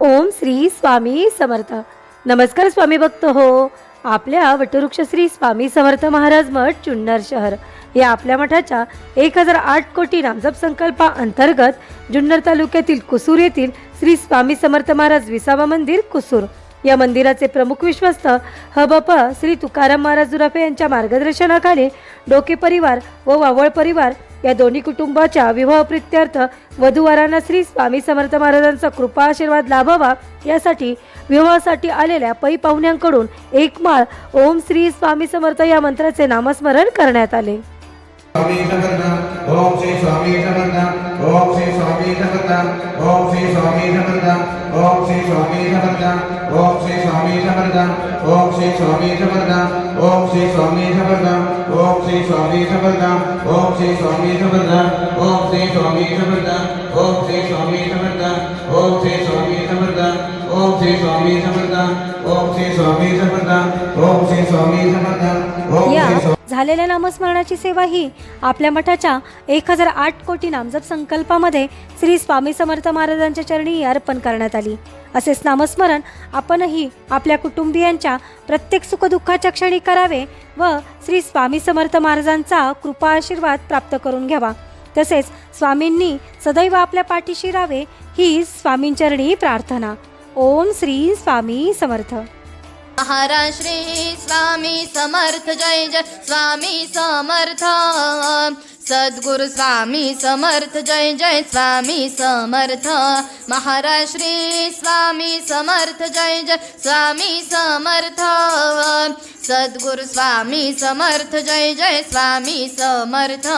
ओम श्री स्वामी समर्थ. नमस्कार स्वामी भक्त हो. आपल्या वटवृक्ष श्री स्वामी समर्थ महाराज मठ जुन्नर शहर या आपल्या मठाच्या 1008 कोटी नामजप संकल्पा अंतर्गत जुन्नर तालुक्यातील कुसूर येथील श्री स्वामी समर्थ महाराज विसावा मंदिर कुसूर या मंदिराचे प्रमुख विश्वस्त हबप श्री तुकाराम महाराज जुराफे यांच्या मार्गदर्शनाखाली डोके परिवार व वावळ परिवार या दोन्ही कुटुंबाच्या विवाह प्रित्यर्थ वधूवरांना श्री स्वामी समर्थ महाराजांचा कृपा आशीर्वाद लाभावा यासाठी विवाहासाठी आलेल्या पै पाहुण्यांकडून एक माळ ओम श्री स्वामी समर्थ या मंत्राचे नामस्मरण करण्यात आले. स्वामी समर्थ ओम श्री स्वामी समर्थ ओम श्री स्वामी समर्थ ओम श्री स्वामी समर्थ ओम श्री स्वामी समर्थ ओम श्री स्वामी समर्थ ओम श्री स्वामी समर्थ ओम श्री स्वामी समर्थ ओम श्री स्वामी समर्थ ओम श्री स्वामी समर्थ ओम श्री स्वामी समर्थ ओम श्री स्वामी समर्थ ओम श्री स्वामी समर्थ ओम श्री स्वामी समर्थ ओम श्री स्वामी समर्थ ओम श्री स्वामी समर्थ ओम श्री झालेल्या नामस्मरणाची सेवा ही आपल्या मठाच्या 1008 कोटी नामजप संकल्पामध्ये श्री स्वामी समर्थ महाराजांच्या चरणी अर्पण करण्यात आली. असेच नामस्मरण आपणही आपल्या कुटुंबियांच्या प्रत्येक सुखदुःखाच्या क्षणी करावे व श्री स्वामी समर्थ महाराजांचा कृपा आशीर्वाद प्राप्त करून घ्यावा. तसेच स्वामींनी सदैव आपल्या पाठीशी राहावे ही स्वामींचरणी प्रार्थना. ओम श्री स्वामी समर्थ. महाराज श्री स्वामी समर्थ जय जय स्वामी समर्थ. सद्गुरु स्वामी समर्थ जय जय स्वामी समर्थ. महाराज श्री स्वामी समर्थ जय जय स्वामी समर्थ. सद्गुरु स्वामी समर्थ जय जय स्वामी समर्थ.